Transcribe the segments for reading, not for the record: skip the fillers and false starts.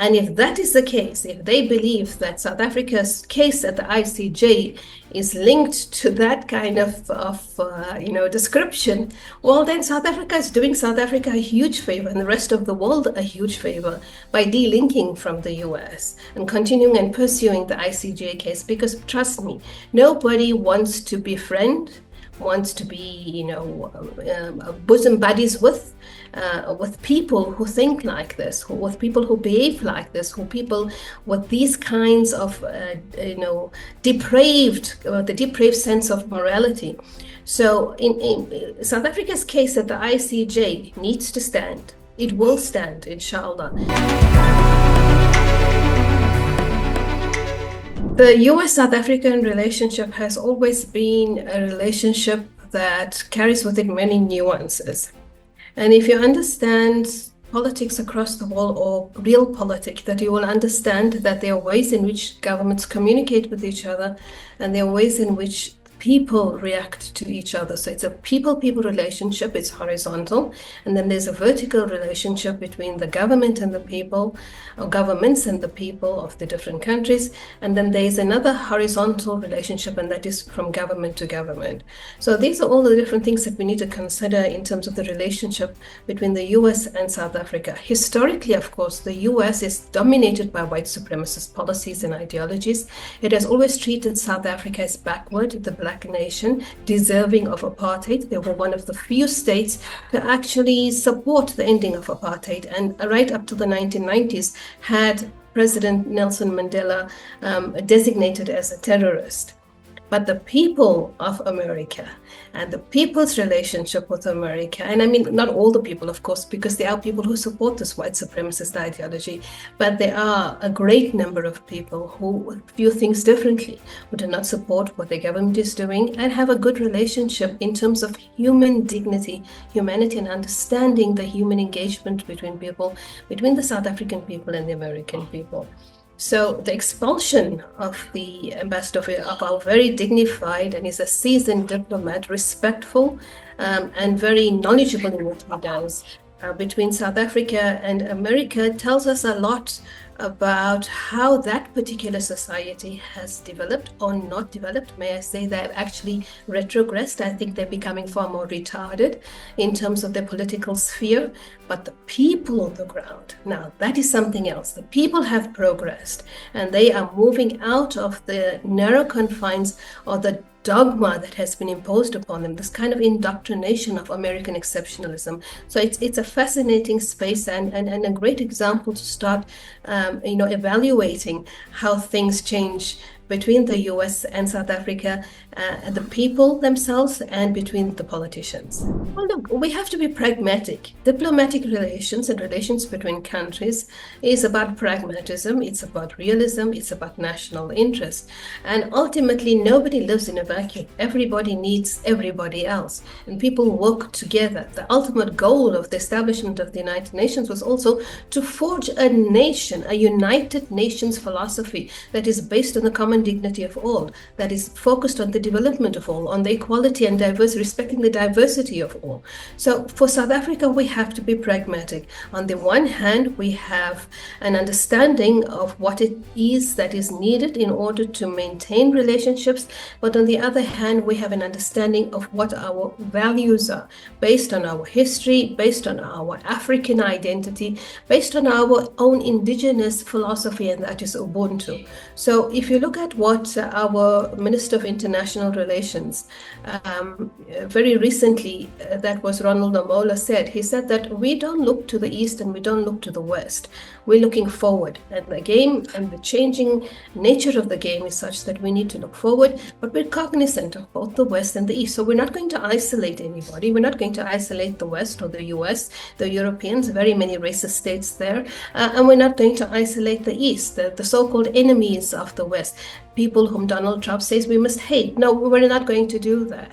And if that is the case, if they believe that South Africa's case at the ICJ is linked to that kind of description, well, then South Africa is doing South Africa a huge favor and the rest of the world a huge favor by delinking from the US and continuing and pursuing the ICJ case. Because trust me, nobody wants to befriend, wants to be, bosom buddies with people who think like this, with people who behave like this, people with these kinds of, the depraved sense of morality. So in South Africa's case at the ICJ needs to stand. It will stand, inshallah. The US-South African relationship has always been a relationship that carries with it many nuances. And if you understand politics across the world, or real politics, that you will understand that there are ways in which governments communicate with each other, and there are ways in which people react to each other. So it's a people-people relationship, it's horizontal, and then there's a vertical relationship between the government and the people, or governments and the people of the different countries, and then there's another horizontal relationship, and that is from government to government. So these are all the different things that we need to consider in terms of the relationship between the US and South Africa. Historically, of course, the US is dominated by white supremacist policies and ideologies. It has always treated South Africa as backward, the black nation, deserving of apartheid. They were one of the few states to actually support the ending of apartheid, and right up to the 1990s had President Nelson Mandela designated as a terrorist. But the people of America and the people's relationship with America, and I mean not all the people, of course, because there are people who support this white supremacist ideology, but there are a great number of people who view things differently, who do not support what the government is doing, and have a good relationship in terms of human dignity, humanity, and understanding the human engagement between people, between the South African people and the American people. So the expulsion of the ambassador, of our very dignified, and is a seasoned diplomat, respectful and very knowledgeable in what he does, between South Africa and America, tells us a lot about how that particular society has developed or not developed. May I say they've actually retrogressed. I think they're becoming far more retarded in terms of their political sphere. But the people on the ground, now that is something else. The people have progressed and they are moving out of the narrow confines or the dogma that has been imposed upon them, this kind of indoctrination of American exceptionalism. So it's a fascinating space and a great example to start evaluating how things change between the US and South Africa, the people themselves, and between the politicians. Well, look, we have to be pragmatic. Diplomatic relations and relations between countries is about pragmatism, it's about realism, it's about national interest. And ultimately, nobody lives in a vacuum. Everybody needs everybody else, and people work together. The ultimate goal of the establishment of the United Nations was also to forge a nation, a United Nations philosophy that is based on the common dignity of all, that is focused on the development of all, on the equality and diversity, respecting the diversity of all. So for South Africa, we have to be pragmatic. On the one hand, we have an understanding of what it is that is needed in order to maintain relationships, but on the other hand, we have an understanding of what our values are, based on our history, based on our African identity, based on our own indigenous philosophy, and that is Ubuntu. So if you look at what our Minister of International Relations very recently, that was Ronald Lamola, said. He said that we don't look to the east and we don't look to the west. We're looking forward, and the game and the changing nature of the game is such that we need to look forward, but we're cognizant of both the west and the east. So we're not going to isolate anybody. We're not going to isolate the west or the US, the Europeans, very many racist states there, and we're not going to isolate the east, the so-called enemies of the west. people whom Donald Trump says we must hate. No, we're not going to do that.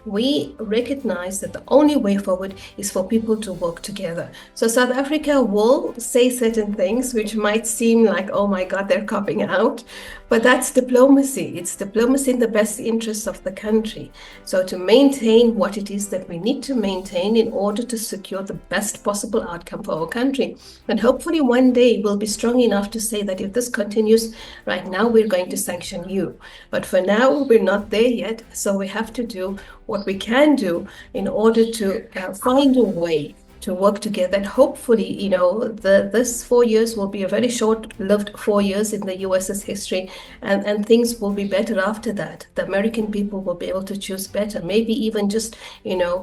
We recognize that the only way forward is for people to work together. So South Africa will say certain things which might seem like, oh my God, they're copping out. But that's diplomacy. It's diplomacy in the best interests of the country. So to maintain what it is that we need to maintain in order to secure the best possible outcome for our country. And hopefully one day we'll be strong enough to say that if this continues right now, we're going to sanction you. But for now, we're not there yet. So we have to do what we can do in order to find a way to work together. And hopefully, this 4 years will be a very short-lived 4 years in the US's history, and things will be better after that. The American people will be able to choose better, maybe even just,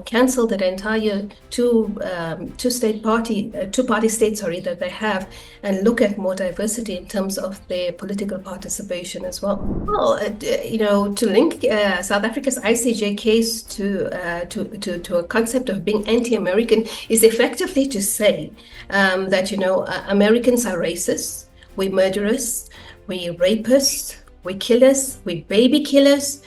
cancel that entire two-party state, that they have, and look at more diversity in terms of their political participation as well. Well, to link South Africa's ICJ case to a concept of being anti-American is effectively to say that, Americans are racist, we murderers, we rapists, we killers, we baby killers,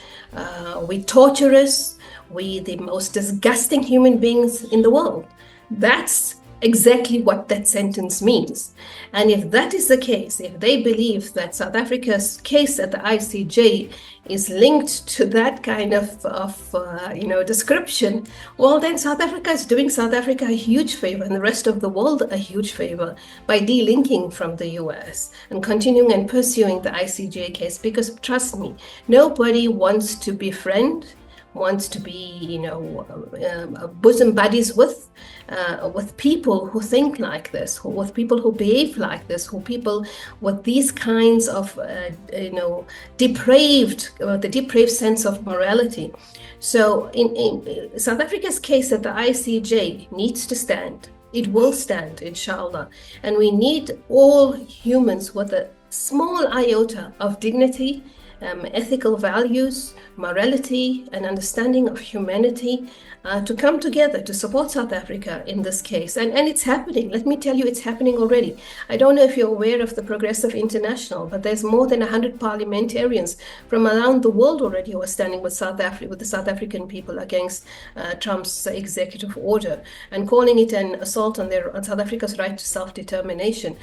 we torturers, we the most disgusting human beings in the world. That's exactly what that sentence means. And if that is the case, if they believe that South Africa's case at the ICJ is linked to that kind of description, well, then South Africa is doing South Africa a huge favor and the rest of the world a huge favor by delinking from the US and continuing and pursuing the ICJ case. Because trust me, nobody wants to befriend, wants to be, bosom buddies with people who think like this, with people who behave like this, people with these kinds of, the depraved sense of morality. So in South Africa's case at the ICJ needs to stand. It will stand, inshallah. And we need all humans with a small iota of dignity, ethical values, morality, and understanding of humanity to come together to support South Africa in this case. And it's happening. Let me tell you, it's happening already. I don't know if you're aware of the Progressive International, but there's more than 100 parliamentarians from around the world already who are standing with the South African people against Trump's executive order and calling it an assault on South Africa's right to self-determination,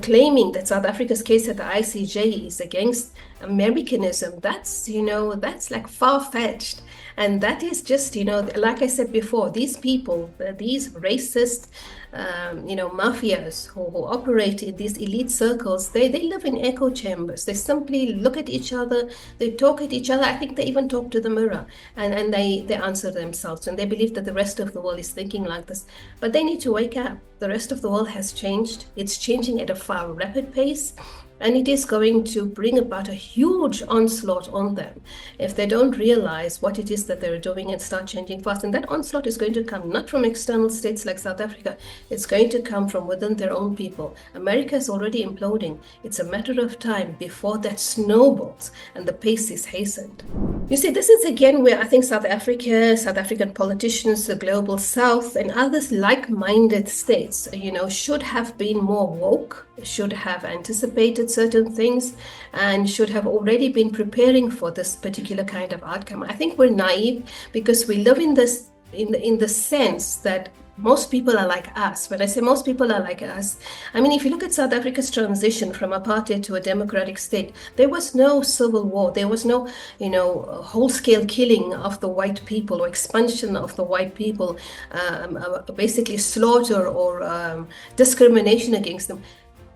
claiming that South Africa's case at the ICJ is against Americanism. That's like far-fetched. And that is just, like I said before, these people, these racist, mafias who operate in these elite circles, they live in echo chambers. They simply look at each other, they talk at each other. I think they even talk to the mirror and they answer themselves. And they believe that the rest of the world is thinking like this. But they need to wake up. The rest of the world has changed. It's changing at a far rapid pace. And it is going to bring about a huge onslaught on them if they don't realize what it is that they're doing and start changing fast. And that onslaught is going to come not from external states like South Africa. It's going to come from within their own people. America is already imploding. It's a matter of time before that snowballs and the pace is hastened. You see, this is again where I think South African politicians, the global South, and others like-minded states, should have been more woke, should have anticipated certain things, and should have already been preparing for this particular kind of outcome. I think we're naive because we live in this, in the sense that most people are like us. When I say most people are like us, I mean, if you look at South Africa's transition from apartheid to a democratic state, there was no civil war. There was no, whole-scale killing of the white people or expansion of the white people, basically slaughter or discrimination against them.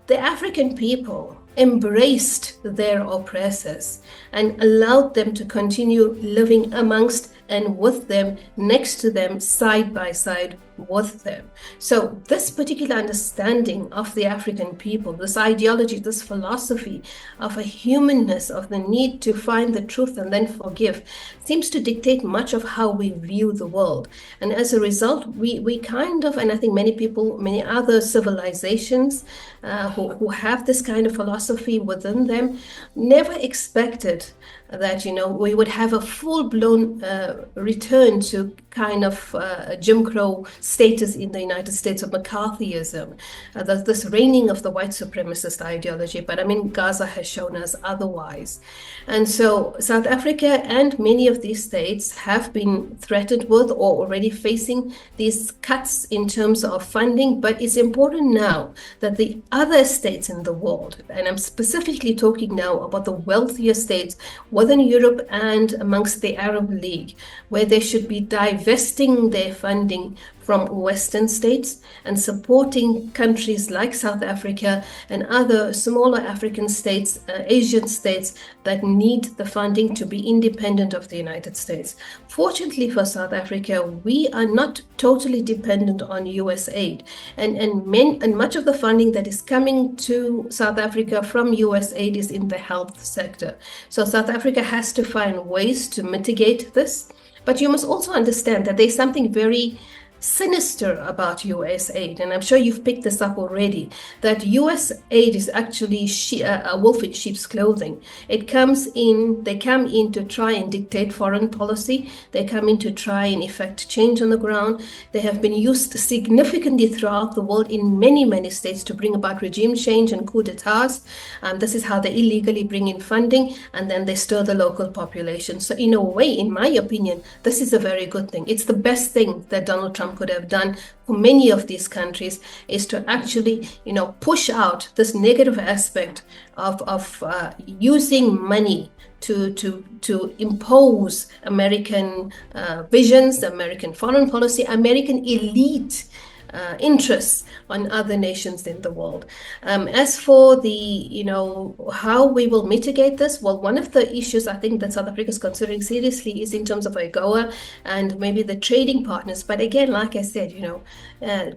The African people embraced their oppressors and allowed them to continue living amongst and with them, next to them, side by side with them. So this particular understanding of the African people, this ideology, this philosophy of a humanness, of the need to find the truth and then forgive, seems to dictate much of how we view the world. And as a result, we kind of, and I think many other civilizations who have this kind of philosophy within them, never expected that, we would have a full-blown return to kind of Jim Crow status in the United States of McCarthyism, this reigning of the white supremacist ideology. But I mean, Gaza has shown us otherwise. And so South Africa and many of these states have been threatened with or already facing these cuts in terms of funding. But it's important now that the other states in the world, and I'm specifically talking now about the wealthier states within Europe and amongst the Arab League, where they should be divesting their funding from Western states and supporting countries like South Africa and other smaller African states, Asian states that need the funding to be independent of the United States. Fortunately for South Africa, we are not totally dependent on US aid. And much of the funding that is coming to South Africa from US aid is in the health sector. So South Africa has to find ways to mitigate this. But you must also understand that there's something very sinister about US aid, and I'm sure you've picked this up already, that US aid is actually a wolf in sheep's clothing. They come in to try and dictate foreign policy. They come in to try and effect change on the ground. They have been used significantly throughout the world in many, many states to bring about regime change and coup d'etats. This is how they illegally bring in funding, and then they stir the local population. So in a way, in my opinion, this is a very good thing. It's the best thing that Donald Trump could have done for many of these countries, is to actually, push out this negative aspect of using money to impose American visions, American foreign policy, American elite interests on other nations in the world. As for the, how we will mitigate this, well, one of the issues I think that South Africa is considering seriously is in terms of AGOA and maybe the trading partners. But again, like I said,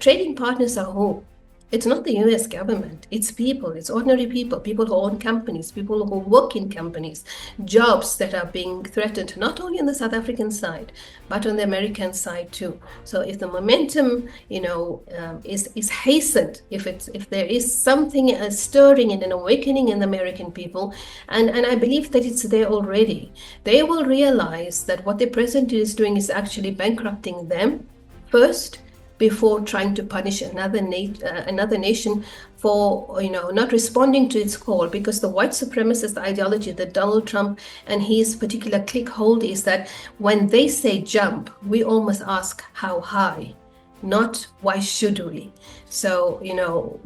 trading partners are who? It's not the US government, it's people, it's ordinary people who own companies, people who work in companies, jobs that are being threatened, not only on the South African side, but on the American side too. So if the momentum, is hastened, if there is something stirring and an awakening in the American people, and I believe that it's there already, they will realize that what the president is doing is actually bankrupting them first, before trying to punish another nation for not responding to its call. Because the white supremacist ideology that Donald Trump and his particular clique hold is that when they say jump, we almost ask how high, not why should we. So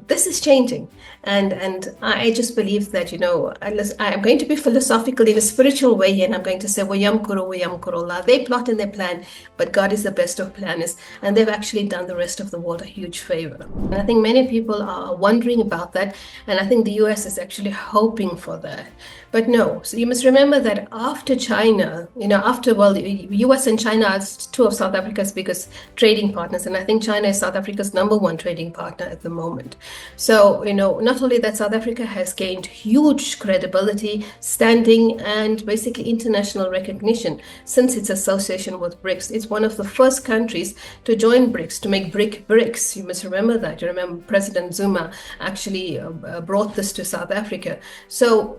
this is changing, and I just believe that I'm going to be philosophical in a spiritual way, and I'm going to say Wayamkuru, they plot and they plan, but God is the best of planners, and they've actually done the rest of the world a huge favor. And I think many people are wondering about that, and I think the US is actually hoping for that. But no, so you must remember that after China, the US and China are two of South Africa's biggest trading partners, and I think China is South Africa's #1 trading partner at the moment. So, not only that, South Africa has gained huge credibility, standing, and basically international recognition since its association with BRICS. It's one of the first countries to join BRICS, to make BRICS. You must remember that. You remember President Zuma actually brought this to South Africa. So,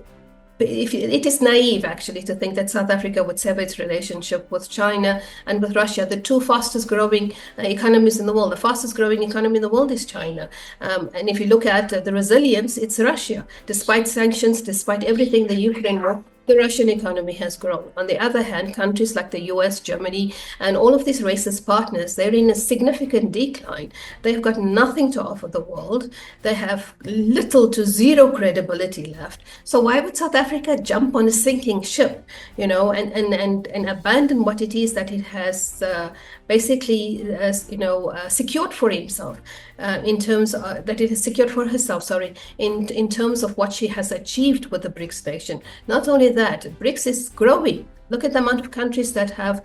it is naive actually to think that South Africa would sever its relationship with China and with Russia, the two fastest growing economies in the world. The fastest growing economy in the world is China. And if you look at the resilience, it's Russia. Despite sanctions, despite everything, the Ukraine war, the Russian economy has grown. On the other hand, countries like the US, Germany, and all of these racist partners, they're in a significant decline. They've got nothing to offer the world. They have little to zero credibility left. So why would South Africa jump on a sinking ship, and abandon what it is that it has secured for himself, in terms of, that it has secured for herself, in terms of what she has achieved with the BRICS nation. Not only that, BRICS is growing. Look at the amount of countries that have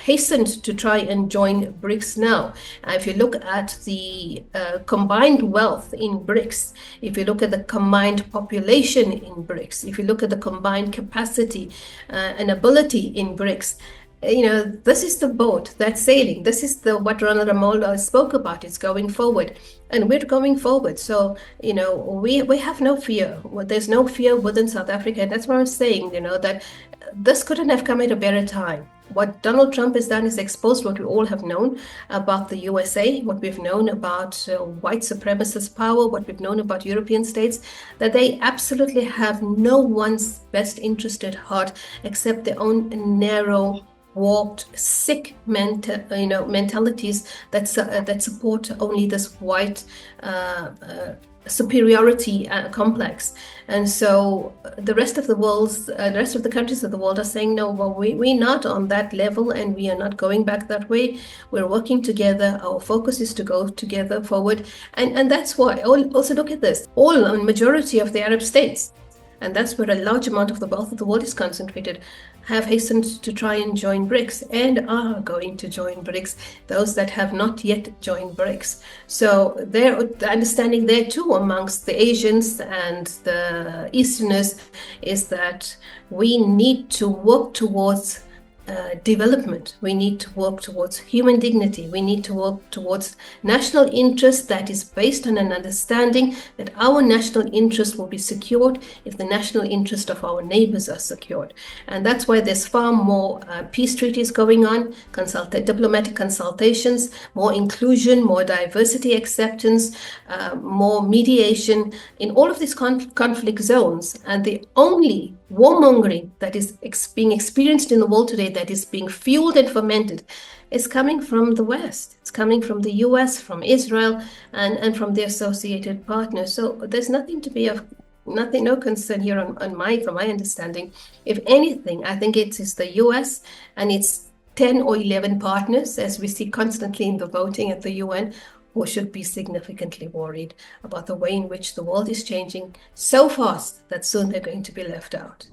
hastened to try and join BRICS now. If you look at the combined wealth in BRICS, if you look at the combined population in BRICS, if you look at the combined capacity and ability in BRICS, this is the boat that's sailing. This is what Ronald Ramola spoke about. It's going forward, and we're going forward. So, we have no fear. There's no fear within South Africa. And that's what I'm saying, that this couldn't have come at a better time. What Donald Trump has done is exposed what we all have known about the USA, what we've known about white supremacist power, what we've known about European states, that they absolutely have no one's best interest at heart except their own narrow, warped, sick mentalities that support only this white superiority complex. And so the rest of the countries of the world are saying, no, well, we're not on that level and we are not going back that way. We're working together. Our focus is to go together forward. And that's why, also look at this, majority of the Arab states, and that's where a large amount of the wealth of the world is concentrated, have hastened to try and join BRICS and are going to join BRICS, those that have not yet joined BRICS. So the understanding there too amongst the Asians and the Easterners is that we need to work towards development. We need to work towards human dignity. We need to work towards national interest that is based on an understanding that our national interest will be secured if the national interest of our neighbors are secured. And that's why there's far more peace treaties going on, diplomatic consultations, more inclusion, more diversity acceptance, more mediation in all of these conflict zones. And the only warmongering that is being experienced in the world today, that is being fueled and fermented, is coming from the West. It's coming from the US, from Israel, and from the associated partners. So there's nothing to be no concern here from my understanding. If anything, I think it is the US and its 10 or 11 partners, as we see constantly in the voting at the UN, who should be significantly worried about the way in which the world is changing so fast that soon they're going to be left out.